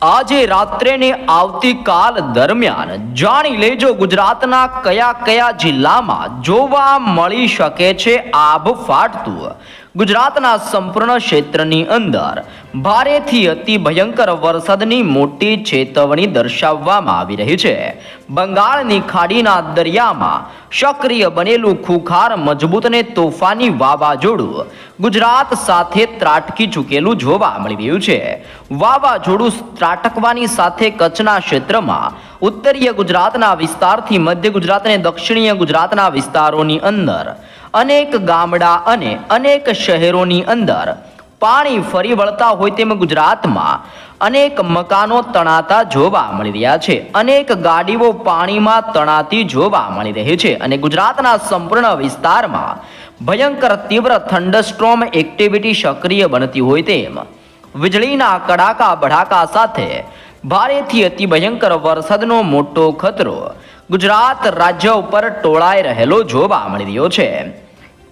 આજે રાત્રે ને આવતીકાલ દરમિયાન જાણી લેજો ગુજરાતના કયા કયા જિલ્લામાં જોવા મળી શકે છે આભ ફાટતું। ગુજરાતના સંપૂર્ણ ક્ષેત્રની અંદર ભારેથી અતિ ભયંકર વરસાદની મોટી ચેતવણી દર્શાવવામાં આવી રહી છે। બંગાળની ખાડીના દરિયામાં સક્રિય બનેલું ખુખાર મજબૂત અને તોફાની વાવાઝોડું ગુજરાત સાથે ત્રાટકી ચૂકેલું જોવા મળી રહ્યું છે। વાવાઝોડું ત્રાટકવાની સાથે કચ્છના ક્ષેત્રમાં ઉત્તરીય ગુજરાતના વિસ્તારથી મધ્ય ગુજરાત અને દક્ષિણીય ગુજરાતના વિસ્તારોની અંદર અનેક ગામડા અને અનેક શહેરોની અંદર પાણી ફરી વળતા હોય તેમ ગુજરાતમાં અનેક મકાનો તણાતા જોવા મળી રહ્યા છે। અનેક ગાડીઓ પાણીમાં તણાતી જોવા મળી રહી છે અને ગુજરાતના સંપૂર્ણ વિસ્તારમાં ભયંકર તીવ્ર થંડરસ્ટ્રોમ એક્ટિવિટી સક્રિય બનતી હોય તેમ વીજળીના કડાકા ભડાકા સાથે ભારેથી અતિ ભયંકર વરસાદનો મોટો ખતરો ગુજરાત રાજ્ય ઉપર ટોળાઈ રહેલો જોવા મળી રહ્યો છે।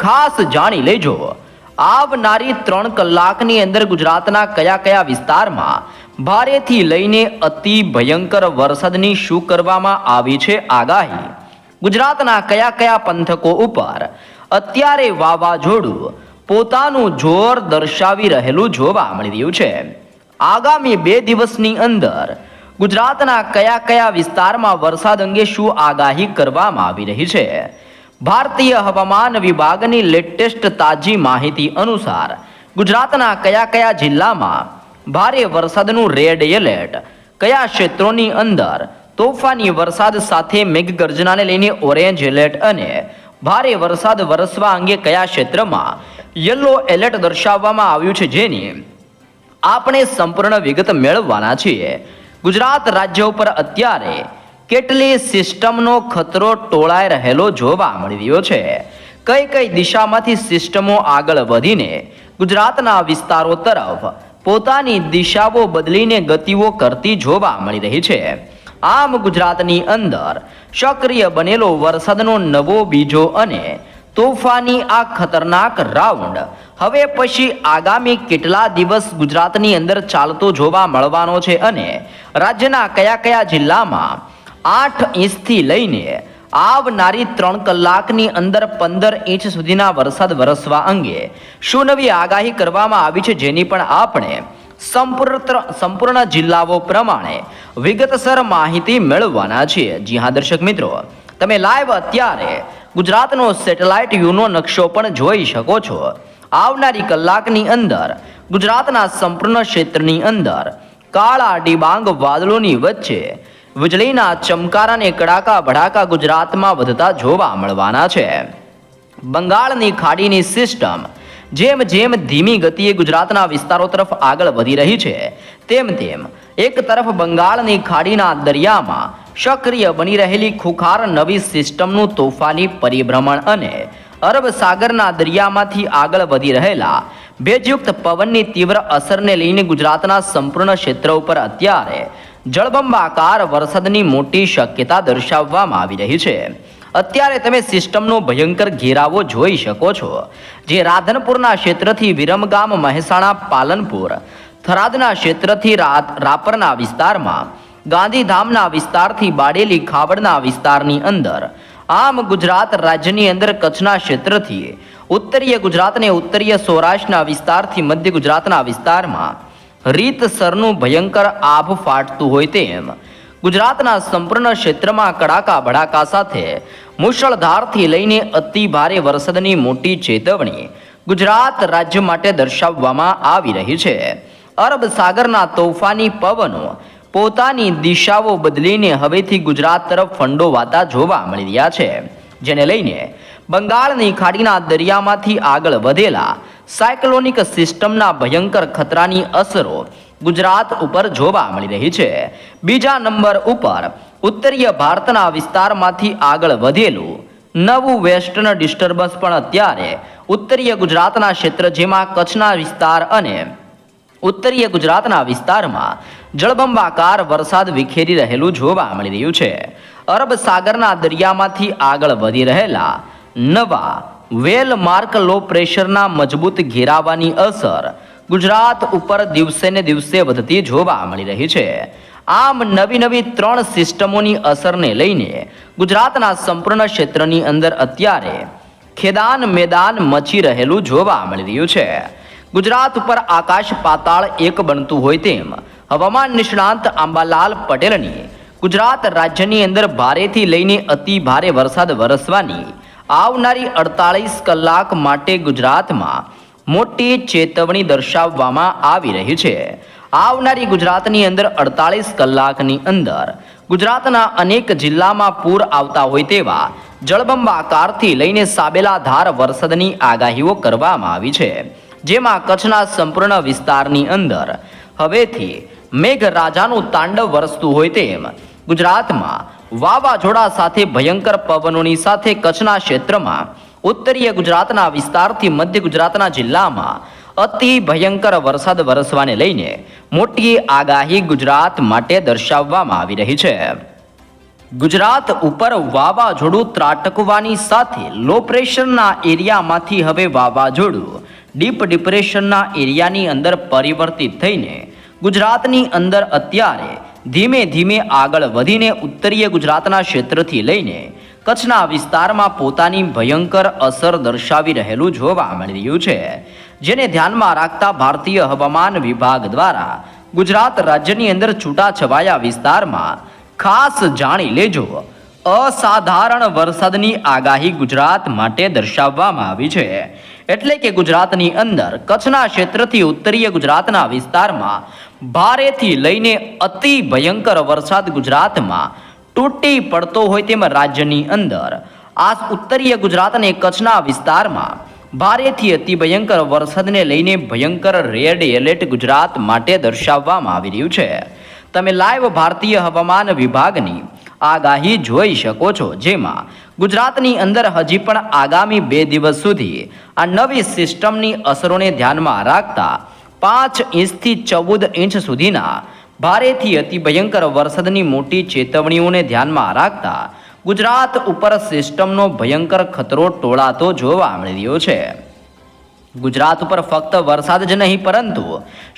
ખાસ જાણી લેજો આવનારી 3 કલાકની અંદર ગુજરાતના કયા કયા વિસ્તારમાં ભારેથી લઈને અતિ ભયંકર વરસાદની શું કરવામાં આવી છે આગાહી। ગુજરાતના કયા કયા પંથકો ઉપર અત્યારે વાવાઝોડું પોતાનું જોર દર્શાવી રહેલું જોવા મળી રહ્યું છે। આગામી 2 દિવસની અંદર ગુજરાતના કયા કયા વિસ્તારમાં વરસાદ અંગે શું આગાહી કરવામાં આવી રહી છે। ભારતીય હવામાન વિભાગની લેટેસ્ટ તાજી માહિતી અનુસાર ગુજરાતના કયા કયા જિલ્લામાં ભારે વરસાદનું રેડ એલર્ટ, કયા ક્ષેત્રોની અંદર તોફાની વરસાદ સાથે મેઘગર્જનાને લઈને ઓરેન્જ એલર્ટ અને ભારે વરસાદ વરસવા અંગે કયા ક્ષેત્રમાં યલો એલર્ટ દર્શાવવામાં આવ્યું છે, જેની આપણે સંપૂર્ણ વિગત મેળવવાના છીએ। ગુજરાત રાજ્ય ઉપર અત્યારે કેટલી સિસ્ટમનો ખતરો ટોળાઈ રહેલો જોવા મળી રહ્યો છે। કઈ કઈ દિશામાંથી સિસ્ટમો આગળ વધીને ગુજરાતના વિસ્તારો તરફ પોતાની દિશાઓ બદલીને ગતિઓ કરતી જોવા મળી રહી છે। આમ ગુજરાતની અંદર સક્રિય બનેલો વરસાદનો નવો બીજો અને તોફાની આ ખતરનાક રાઉન્ડ હવે પછી આગામી કેટલા દિવસ ગુજરાતની અંદર ચાલતો જોવા મળવાનો છે અને રાજ્યના કયા કયા જિલ્લામાં 8 ઇંચથી લઈને આવનારી 3 કલાકની અંદર 15 ઇંચ સુધીના વરસાદ વરસવા અંગે શું નવી આગાહી કરવામાં આવી છે, જેની પણ આપણે સંપૂર્ણ જિલ્લાઓ પ્રમાણે વિગતસર માહિતી મેળવવાના છીએ। જી હા દર્શક મિત્રો, તમે લાઈવ અત્યારે ગુજરાતનો સેટેલાઇટ વ્યૂનો નકશો પણ જોઈ શકો છો। આવનારી કલાકની અંદર ગુજરાતના સંપૂર્ણ ક્ષેત્રની અંદર કાળા ડિબાંગ વાદળોની વચ્ચે વીજળીના ચમકારા અને કડાકા ભડાકા ગુજરાતમાં વધતા જોવા મળવાના છે। બંગાળની ખાડીની સિસ્ટમ જેમ જેમ ધીમી ગતિએ ગુજરાતના વિસ્તારો તરફ આગળ વધી રહી છે તેમ તેમ એક તરફ બંગાળની ખાડીના દરિયામાં સક્રિય બની રહેલી ખુખાર નવી સિસ્ટમનું તોફાની પરિભ્રમણ અને અરબ સાગરના દરિયામાંથી આગળ વધી રહેલા ભેજયુક્ત પવનની તીવ્ર અસરને લઈને ગુજરાતના સંપૂર્ણ ક્ષેત્ર ઉપર અત્યારે જળબંબાકાર વરસાદની મોટી શક્યતા દર્શાવવામાં આવી રહી છે। અત્યારે તમે સિસ્ટમનો ભયંકર ઘેરાવો જોઈ શકો છો, જે રાધનપુરના ક્ષેત્રથી વિરમગામ, મહેસાણા, પાલનપુર, થરાદના ક્ષેત્રથી રાપરના વિસ્તારમાં, ગાંધીધામના વિસ્તારથી બાડેલી ખાવડના વિસ્તારની અંદર, આમ ગુજરાત રાજ્યની અંદર કચ્છના ક્ષેત્રથી ઉત્તરીય ગુજરાત અને ઉત્તરીય સૌરાષ્ટ્રના વિસ્તારથી મધ્ય ગુજરાતના વિસ્તારમાં રીતસરનું ભયંકર આભ ફાટતું હોય તેમ ગુજરાતના સંપૂર્ણ ક્ષેત્રમાં કડાકા ભડાકા સાથે મુશળધારથી લઈને અતિ ભારે વરસાદની મોટી ચેતવણી ગુજરાત રાજ્ય માટે દર્શાવવામાં આવી રહી છે। અરબ સાગરના તોફાની પવનો પોતાની દિશાઓ બદલીને હવેથી ગુજરાત તરફ ફંડોવાતા જોવા મળી રહ્યા છે, જેને લઈને બંગાળની ખાડીના દરિયામાંથી આગળ વધેલા સાયક્લોનિક સિસ્ટમના ભયંકર ખતરાની અસરો ગુજરાત ઉપર જોવા મળી રહી છે। બીજા નંબર ઉપર ઉત્તરીય ભારતના વિસ્તારમાંથી આગળ વધેલું નવું વેસ્ટર્ન ડિસ્ટર્બન્સ પણ અત્યારે ઉત્તરીય ગુજરાતના ક્ષેત્ર જેમાં કચ્છના વિસ્તાર અને ઉત્તરીય ગુજરાતના વિસ્તારમાં જળબંબાકાર વરસાદ વિખેરી રહેલું જોવા મળી રહ્યું છે। અરબ સાગરના દરિયામાંથી આગળ વધી રહેલા નવા વેલ માર્ક લો પ્રેશરના મજબૂત ઘેરાવાની અસર ગુજરાત ઉપર દિવસે ને દિવસે વધતી જોવા મળી રહી છે. આમ નવી 3 સિસ્ટમોની અસરને લઈને ગુજરાતના સંપૂર્ણ ક્ષેત્રની અંદર અત્યારે ખેદાન મેદાન મચી રહેલું જોવા મળી રહ્યું છે. ગુજરાત ઉપર આકાશ પાતાળ એક બનતું હોય તેમ હવામાન નિષ્ણાંત અંબાલાલ પટેલની ગુજરાત રાજ્યની અંદર ભારેથી લઈને અતિ ભારે વરસાદ વરસવાની આવનારી 48 કલાક માટે ગુજરાતમાં મોટી ચેતવણી દર્શાવવામાં આવી રહી છે. આવનારી ગુજરાતની અંદર 48 કલાકની અંદર ગુજરાતના અનેક જિલ્લામાં પૂર આવતા હોય તેવા જળબંબાકારથી લઈને સાબેલાધાર વરસાદની આગાહીઓ કરવામાં આવી છે. જેમાં કચ્છના સંપૂર્ણ વિસ્તારની અંદર હવેથી મેઘરાજાનું તાંડવ વરસતું હોય તેમ ગુજરાતમાં વાવાઝોડા સાથે ભયંકર પવનોની સાથે કચ્છના ક્ષેત્રમાં ઉત્તરીય ગુજરાતના વિસ્તારથી મધ્ય ગુજરાતના જિલ્લામાં અતિ ભયંકર વરસાદ વરસવાને લઈને મોટી આગાહી ગુજરાત માટે દર્શાવવામાં આવી રહી છે. ગુજરાત ઉપર વાવાઝોડું ત્રાટકવાની સાથે લો પ્રેશરના એરિયામાંથી હવે વાવાઝોડું ડીપ ડિપ્રેશનના એરિયાની અંદર પરિવર્તિત થઈને ગુજરાતની અંદર અત્યારે ધીમે ધીમે આગળ વધીને ઉત્તરીય ગુજરાતના ક્ષેત્રથી લઈને કચ્છના વિસ્તારમાં પોતાની ભયંકર અસર દર્શાવી રહેલું જોવા મળી રહ્યું છે. જેને ધ્યાનમાં રાખતા ભારતીય હવામાન વિભાગ દ્વારા ગુજરાત રાજ્યની અંદર છૂટાછવાયા વિસ્તારમાં ખાસ જાણી લેજો અસાધારણ વરસાદની આગાહી ગુજરાત માટે દર્શાવવામાં આવી છે. એટલે કે ગુજરાતની અંદર કચ્છના ક્ષેત્રથી ઉત્તરીય ગુજરાતના વિસ્તારમાં ભારેથી લઈને અતિ ભયંકર વરસાદ ગુજરાતમાં તૂટી પડતો હોય તેમ રાજ્યની અંદર આ ઉત્તરીય ગુજરાત અને કચ્છના વિસ્તારમાં ભારેથી અતિ ભયંકર વરસાદને લઈને ભયંકર રેડ એલર્ટ ગુજરાત માટે દર્શાવવામાં આવી રહ્યું છે. તમે લાઈવ ભારતીય હવામાન વિભાગની આગાહી જોઈ શકો છો, જેમાં ગુજરાતની અંદર હજી પણ આગામી 2 દિવસ સુધી આ નવી સિસ્ટમની અસરોને ધ્યાનમાં રાખતા 5 ઇંચથી 14 ઇંચ સુધીના ભારેથી અતિ ભયંકર વરસાદની મોટી ચેતવણીઓને ધ્યાનમાં રાખતા ગુજરાત ઉપર સિસ્ટમનો ભયંકર ખતરો ટોળાતો જોવા મળી રહ્યો છે. ગુજરાત ઉપર ફક્ત વરસાદ જ નહીં પરંતુ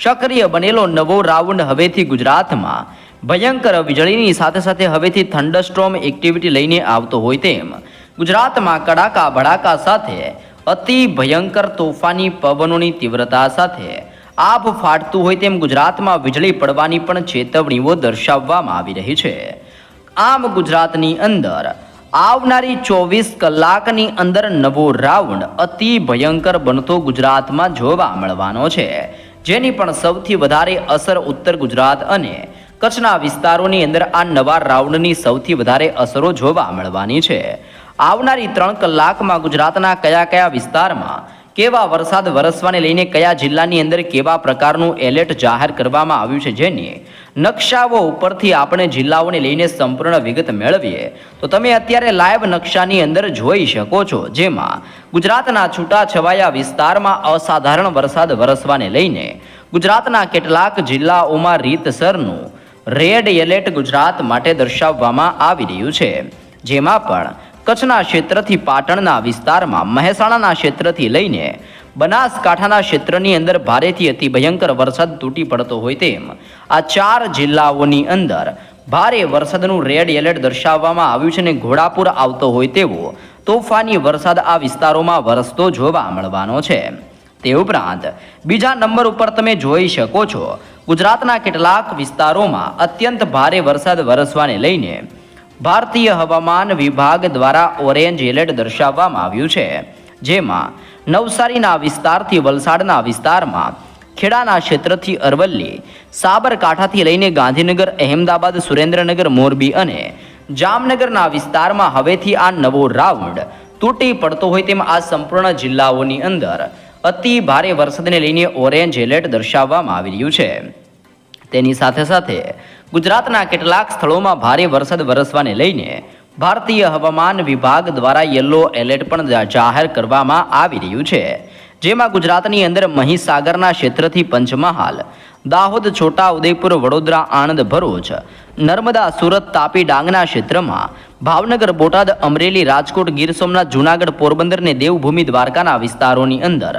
સક્રિય બનેલો નવો રાઉન્ડ હવેથી ગુજરાતમાં ભયંકર વીજળીની સાથે સાથે હવેથી થંડરસ્ટોર્મ એક્ટિવિટી લઈને આવતો હોય તેમ ગુજરાતમાં કડાકા ભડાકા સાથે અતિ ભયંકર તોફાની પવનોની તીવ્રતા સાથે આભ ફાટતું હોય તેમ ગુજરાતમાં વીજળી પડવાની પણ ચેતવણીઓ દર્શાવવામાં આવી રહી છે. આમ ગુજરાતની અંદર આવનારી 24 કલાકની અંદર નવો રાઉન્ડ અતિ ભયંકર બનતો ગુજરાતમાં જોવા મળવાનો છે. જેની પણ સૌથી વધારે અસર ઉત્તર ગુજરાત અને કચ્છના વિસ્તારોની અંદર આ નવા રાઉન્ડની સૌથી વધારે અસરો જોવા મળવાની છે. આવનારી 3 કલાકમાં ગુજરાતના કયા વિસ્તારમાં કેવા વરસાદ વરસવાને લઈને કયા જિલ્લાની અંદર કેવા પ્રકારનું એલર્ટ જાહેર કરવામાં આવ્યું છે, જેની નકશાઓ ઉપરથી આપણે જિલ્લાઓને લઈને સંપૂર્ણ વિગત મેળવીએ તો તમે અત્યારે લાઈવ નકશાની અંદર જોઈ શકો છો, જેમાં ગુજરાતના છૂટાછવાયા વિસ્તારમાં અસાધારણ વરસાદ વરસવાને લઈને ગુજરાતના કેટલાક જિલ્લાઓમાં રીતસરનું રેડ એલર્ટ ગુજરાત માટે દર્શાવવામાં આવી રહ્યું છે. જેમાં પણ કચ્છના ક્ષેત્રથી પાટણના વિસ્તારમાં, મહેસાણાના ક્ષેત્રથી લઈને બનાસકાંઠાના ક્ષેત્રની અંદર ભારેથી અતિ ભયંકર વરસાદ તૂટી પડતો હોય તેમ આ 4 જિલ્લાઓની અંદર ભારે વરસાદનું રેડ એલર્ટ દર્શાવવામાં આવ્યું છે અને ઘોડાપુર આવતો હોય તેવો તોફાની વરસાદ આ વિસ્તારોમાં વરસતો જોવા મળવાનો છે. તે ઉપરાંત બીજા નંબર ઉપર તમે જોઈ શકો છો ગુજરાતના કેટલાક વિસ્તારોમાં અત્યંત ભારે વરસાદ વરસવાને લઈને ભારતીય હવામાન વિભાગ દ્વારા ઓરેન્જ એલર્ટ દર્શાવવામાં આવ્યું છે. જેમાં નવસારીના વિસ્તારથી વલસાડના વિસ્તારમાં, ખેડાના ક્ષેત્રથી અરવલ્લી, સાબરકાંઠાથી લઈને ગાંધીનગર, અહેમદાબાદ, સુરેન્દ્રનગર, મોરબી અને જામનગરના વિસ્તારમાં હવેથી આ નવો રાઉન્ડ તૂટી પડતો હોય તેમ આ સંપૂર્ણ જિલ્લાઓની અંદર અતિ ભારે વરસાદને લઈને ઓરેન્જ એલર્ટ દર્શાવવામાં આવી રહ્યું છે. તેની સાથે સાથે ગુજરાતના કેટલાક સ્થળોમાં ભારે વરસાદ વરસવાને લઈને ભારતીય હવામાન વિભાગ દ્વારા યલો એલર્ટ પણ જાહેર કરવામાં આવી રહ્યું છે. જેમાં ગુજરાતની અંદર મહીસાગરના ક્ષેત્રથી પંચમહાલ, દાહોદ, છોટા ઉદેપુર, વડોદરા, આણંદ, ભરૂચ, નર્મદા, સુરત, તાપી, ડાંગના ક્ષેત્રમાં ભાવનગર, બોટાદ, અમરેલી, રાજકોટ, ગીર સોમનાથ, જૂનાગઢ, પોરબંદર ને દેવભૂમિ દ્વારકાના વિસ્તારોની અંદર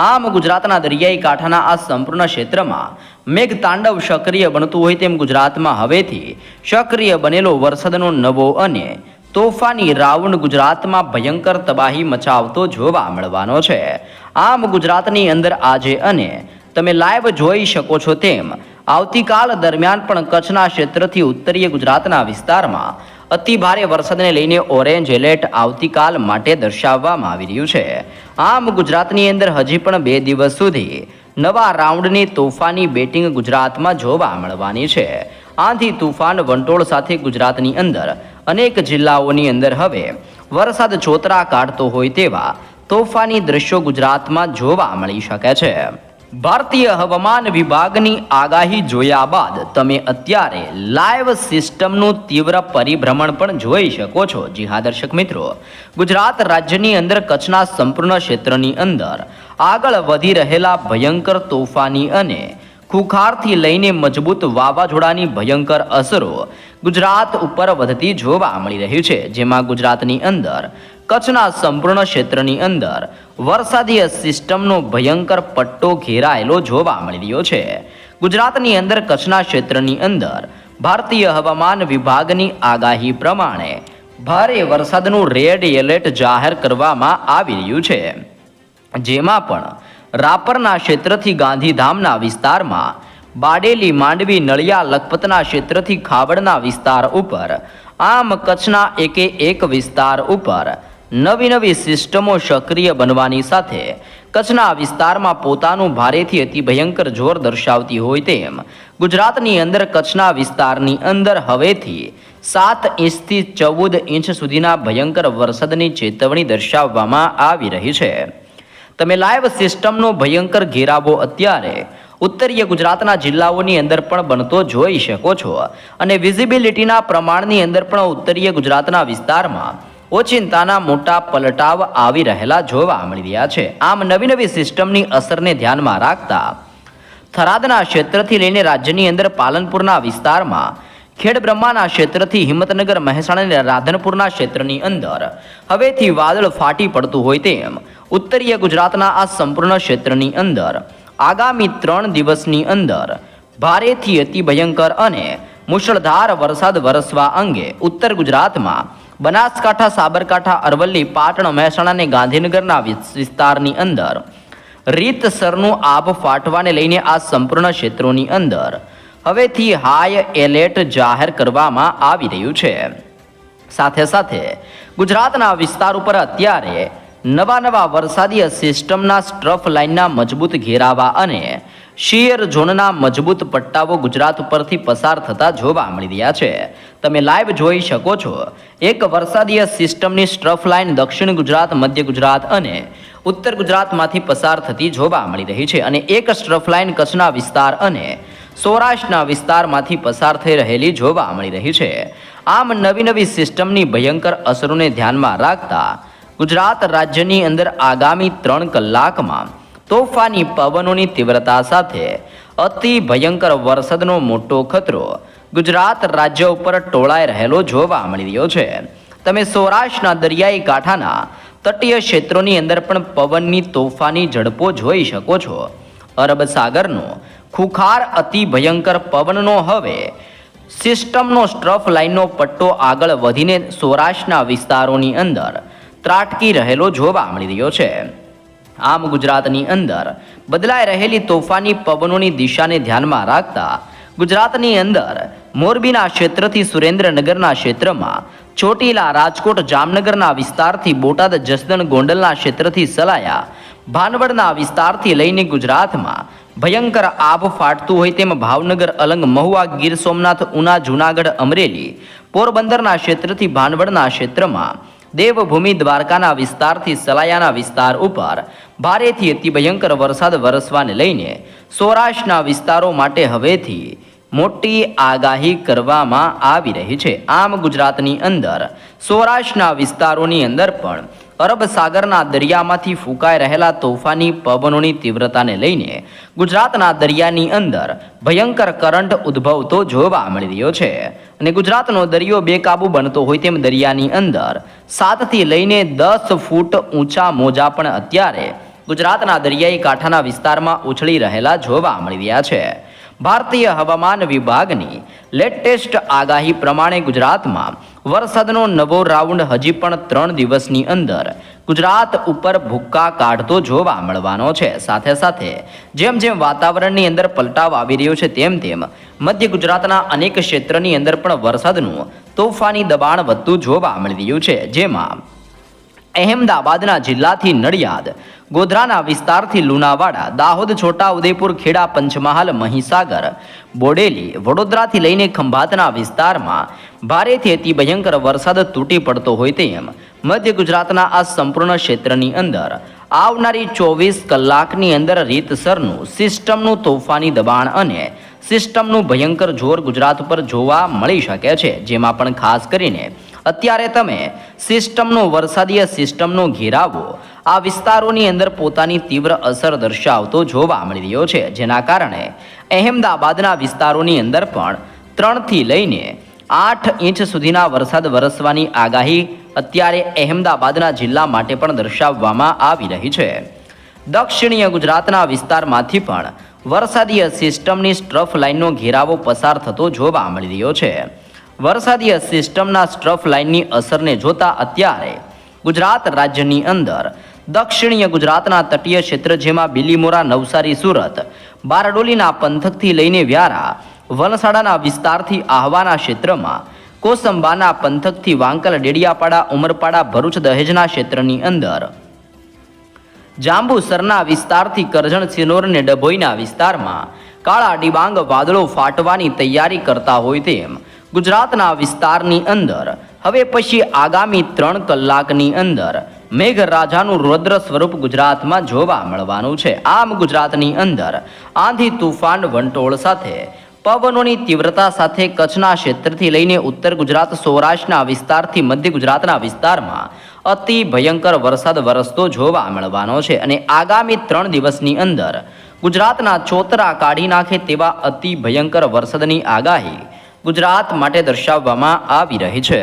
આમ ગુજરાતના દરિયાઈ કાંઠાના આ સંપૂર્ણ ક્ષેત્રમાં મેઘ તાંડવ સક્રિય બનતું હોય તેમ ગુજરાતમાં હવેથી સક્રિય બનેલો વરસાદનો નવો અને તોફાની રાઉન્ડ ગુજરાતમાં ભયંકર તબાહી મચાવતો જોવા મળવાનો છે. આમ ગુજરાતની અંદર આજે અને તમે લાઈવ જોઈ શકો છો તેમ આવતીકાલ દરમિયાન પણ કચ્છના ક્ષેત્રથી ઉત્તરીય ગુજરાતના વિસ્તારમાં અતિ ભારે વરસાદને લઈને ઓરેન્જ એલર્ટ આવતીકાલ માટે દર્શાવવામાં આવી રહ્યું છે. આમ ગુજરાતની અંદર હજી પણ 2 દિવસ સુધી નવા રાઉન્ડની તોફાની બેટિંગ ગુજરાતમાં જોવા મળવાની છે. આંધી, તુફાન, વંટોળ સાથે ગુજરાતની અંદર અનેક જિલ્લાઓની અંદર હવે વરસાદ ચોતરા કાઢતો હોય તેવા તોફાની દ્રશ્યો ગુજરાતમાં જોવા મળી શકે છે. ભારતીય હવામાન વિભાગની આગાહી જોયા બાદ તમે અત્યારે લાઈવ સિસ્ટમનું તીવ્ર પરિભ્રમણ પણ જોઈ શકો છો. જી હા દર્શક મિત્રો, ગુજરાત રાજ્યની અંદર કચ્છના સંપૂર્ણ ક્ષેત્રની અંદર આગળ વધી રહેલા ભયંકર તોફાની અને ખુખારથી લઈને મજબૂત વાવાઝોડાની ભયંકર અસરો ગુજરાત ઉપર વધતી જોવા મળી રહી છે. જેમાં ગુજરાતની અંદર કચ્છના સંપૂર્ણ ક્ષેત્રની અંદર વરસાદીય સિસ્ટમનો ભયંકર પટ્ટો ઘેરાયેલો જોવા મળી રહ્યો છે. ગુજરાતની અંદર કચ્છના ક્ષેત્રની અંદર ભારતીય હવામાન વિભાગની આગાહી પ્રમાણે ભારે વરસાદનું રેડ એલર્ટ જાહેર કરવામાં આવી રહ્યું છે. જેમાં પણ રાપરના ક્ષેત્રથી ગાંધીધામના વિસ્તારમાં, બાડેલી, માંડવી, નળિયા, લખપતના ક્ષેત્રથી ખાવડના વિસ્તાર ઉપર, આમ કચ્છના એક વિસ્તાર ઉપર નવી સિસ્ટમો સક્રિય બનવાની સાથે કચ્છના વિસ્તારમાં પોતાનું ભારેથી અતિ ભયંકર જોર દર્શાવતી હોય તેમ ગુજરાતની અંદર કચ્છના વિસ્તારની અંદર હવેથી 7 ઇંચથી 14 ઇંચ સુધીના ભયંકર વરસાદની ચેતવણી દર્શાવવામાં આવી રહી છે. તમે લાઈવ સિસ્ટમનો ભયંકર ઘેરાવો અત્યારે ઉત્તરીય ગુજરાતના જિલ્લાઓની અંદર પણ બનતો જોઈ શકો છો અને વિઝિબિલિટીના પ્રમાણની અંદર પણ ઉત્તરીય ગુજરાતના વિસ્તારમાં ઓચિંતાના મોટા પલટાવ આવી રહેલા જોવા મળી રહ્યા છે. આમ નવી સિસ્ટમની અસરને ધ્યાનમાં રાખતા થરાદના ક્ષેત્રથી લઈને રાજ્યની અંદર પાલનપુરના વિસ્તારમાં, ખેડબ્રહ્માના ક્ષેત્રથી હિંમતનગર, મહેસાણા અને રાધનપુરના ક્ષેત્રની અંદર હવેથી વાદળ ફાટી પડતું હોય તેમ ઉત્તરીય ગુજરાતના આ સંપૂર્ણ ક્ષેત્રની અંદર આગામી 3 દિવસની અંદર ભારેથી અતિ ભયંકર અને મુશળધાર વરસાદ વરસવા અંગે ઉત્તર ગુજરાતમાં બનાસકાંઠા, સાબરકાંઠા, અરવલ્લી, પાટણ, મહેસાણા અને ગાંધીનગરના વિસ્તારની અંદર રીતસરનું આભ ફાટવાને લઈને આ સંપૂર્ણ ક્ષેત્રોની અંદર હવેથી હાઈ એલર્ટ જાહેર કરવામાં આવી રહ્યું છે. સાથે ગુજરાતના વિસ્તાર ઉપર અત્યારે નવા વરસાદીય સિસ્ટમના સ્ટ્રફ લાઇનના મજબૂત ઘેરાવા અને શિયર ઝોનના મજબૂત પટ્ટાઓ ગુજરાત ઉપરથી પસાર થતા જોવા મળી રહ્યા છે. તમે લાઈવ જોઈ શકો છો એક વરસાદીય સિસ્ટમની સ્ટ્રફ લાઇન દક્ષિણ ગુજરાત, મધ્ય ગુજરાત અને ઉત્તર ગુજરાતમાંથી પસાર થતી જોવા મળી રહી છે અને એક સ્ટ્રફ લાઇન કચ્છના વિસ્તાર અને સૌરાષ્ટ્રના વિસ્તારમાંથી પસાર થઈ રહેલી જોવા મળી રહી છે. આમ નવી સિસ્ટમની ભયંકર અસરોને ધ્યાનમાં રાખતા ગુજરાત રાજ્યની અંદર આગામી 3 કલાકમાં તોફાની પવનોની તીવ્રતા સાથે અતિ ભયંકર વરસાદનો મોટો ખતરો ગુજરાત રાજ્ય ઉપર ટોળાઈ રહેલો જોવા મળી રહ્યો છે. તમે સૌરાષ્ટ્રના દરિયાઈ કાંઠાના તટીય ક્ષેત્રોની અંદર પણ પવનની તોફાની ઝડપો જોઈ શકો છો. અરબ સાગરનો ખુખાર અતિ ભયંકર પવનનો હવે સિસ્ટમનો સ્ટ્રફ લાઇનનો પટ્ટો આગળ વધીને સૌરાષ્ટ્રના વિસ્તારોની અંદર ત્રાટકી રહેલો જોવા મળી રહ્યો છે. આમ ગુજરાતની અંદર બદલાઈ રહેલી તોફાની પવનોની દિશાને ધ્યાનમાં રાખતા ગુજરાતની અંદર મોરબીના ક્ષેત્રથી સુરેન્દ્રનગરના ક્ષેત્રમાં, ચોટીલા, રાજકોટ, જામનગરના વિસ્તારથી બોટાદ, જસદણ, ગોંડલના ક્ષેત્રથી સલાયા, ભાનવડના વિસ્તારથી લઈને ગુજરાતમાં ભયંકર આભ ફાટતું હોય તેમ ભાવનગર, અલંગ, મહુવા, ગીર સોમનાથ, ઉના, જૂનાગઢ, અમરેલી, પોરબંદરના ક્ષેત્રથી ભાનવડના ક્ષેત્રમાં, દેવભૂમિ દ્વારકાના વિસ્તારથી સલાયાના વિસ્તાર ઉપર ભારેથી અતિ ભયંકર વરસાદ વરસવાને લઈને સૌરાષ્ટ્રના વિસ્તારો માટે હવેથી મોટી આગાહી કરવામાં આવી રહી છે. આમ ગુજરાતની અંદર સૌરાષ્ટ્રના વિસ્તારોની અંદર પણ અરબ સાગરના દરિયામાંથી ફૂંકાઈ રહેલા તોફાની પવનોની તીવ્રતાને લઈને ગુજરાતના દરિયાની અંદર ભયંકર કરંટ ઉદ્ભવતો જોવા મળી રહ્યો છે અને ગુજરાતનો દરિયો બેકાબુ બનતો હોય તેમ દરિયાની અંદર 7 થી લઈને 10 ફૂટ ઊંચા મોજા પણ અત્યારે ગુજરાતના દરિયાઈ કાંઠાના વિસ્તારમાં ઉછળી રહેલા જોવા મળી રહ્યા છે. ભારતીય હવામાન વિભાગની લેટેસ્ટ આગાહી પ્રમાણે ગુજરાતમાં વરસાદનો નવો રાઉન્ડ હજી પણ 3 દિવસની અંદર ગુજરાત ઉપર ભૂક્કા કાઢતો જોવા મળવાનો છે. સાથે સાથે જેમ જેમ વાતાવરણની અંદર પલટાવ આવી રહ્યો છે તેમ તેમ મધ્ય ગુજરાતના અનેક ક્ષેત્રની અંદર પણ વરસાદનું તોફાની દબાણ વધતું જોવા મળી રહ્યું છે. જેમાં અહેમદાબાદના જિલ્લાથી નડિયાદ, ગોધરાના વિસ્તારથી લુણાવાડા, દાહોદ, છોટા ઉદેપુર, ખેડા, પંચમહાલ, મહીસાગર, બોડેલી, વડોદરાથી લઈને ખંભાતના વિસ્તારમાં ભારેથી અતિ ભયંકર વરસાદ તૂટી પડતો હોય તેમ મધ્ય ગુજરાતના આ સંપૂર્ણ ક્ષેત્રની અંદર આવનારી 24 કલાકની અંદર રીતસરનું સિસ્ટમનું તોફાની દબાણ અને સિસ્ટમનું ભયંકર જોર ગુજરાત ઉપર જોવા મળી શકે છે. જેમાં પણ ખાસ કરીને અત્યારે તમે સિસ્ટમનો વરસાદીય સિસ્ટમનો ઘેરાવો આ વિસ્તારોની અંદર પોતાની તીવ્ર અસર દર્શાવતો જોવા મળી રહ્યો છે. જેના કારણે અહેમદાબાદના વિસ્તારોની અંદર પણ 3 થી લઈને 8 ઇંચ સુધીના વરસાદ વરસવાની આગાહી અત્યારે અહેમદાબાદના જિલ્લા માટે પણ દર્શાવવામાં આવી રહી છે. દક્ષિણીય ગુજરાતના વિસ્તારમાંથી પણ વરસાદીય સિસ્ટમની સ્ટ્રફ લાઇનનો ઘેરાવો પસાર થતો જોવા મળી રહ્યો છે. વરસાદીય સિસ્ટમના સ્ટ્રફ લાઇનની અસરને જોતા અત્યારે ગુજરાત રાજ્યની અંદર દક્ષિણીય ગુજરાતના તટીય ક્ષેત્ર જેમાં બિલીમોરા, નવસારી, સુરત, બારડોલીના પંથકથી લઈને વ્યારા, વલસાડાના વિસ્તારથી આહવાના ક્ષેત્રમાં, કોસંબાના પંથકથી વાંકલ, ડેડિયાપાડા, ઉમરપાડા, ભરૂચ, દહેજના ક્ષેત્રની અંદર, જાંબુસરના વિસ્તારથી કરજણ, સિનોર અને ડભોઈના વિસ્તારમાં કાળા ડિબાંગ વાદળો ફાટવાની તૈયારી કરતા હોય તેમ ગુજરાતના વિસ્તારની અંદર હવે પછી આગામી 3 કલાકની અંદર મેઘરાજાનું રૌદ્ર સ્વરૂપ ગુજરાતમાં જોવા મળવાનું છે. આમ ગુજરાતની અંદર આંધી, તુફાન, વંટોળ સાથે પવનોની તીવ્રતા સાથે કચ્છના ક્ષેત્રથી લઈને ઉત્તર ગુજરાત, સૌરાષ્ટ્રના વિસ્તારથી મધ્ય ગુજરાતના વિસ્તારમાં અતિ ભયંકર વરસાદ વરસતો જોવા મળવાનો છે અને આગામી 3 દિવસની અંદર ગુજરાતના ચોતરા કાઢી નાખે તેવા અતિ ભયંકર વરસાદની આગાહી ગુજરાત માટે દર્શાવવામાં આવી રહી છે.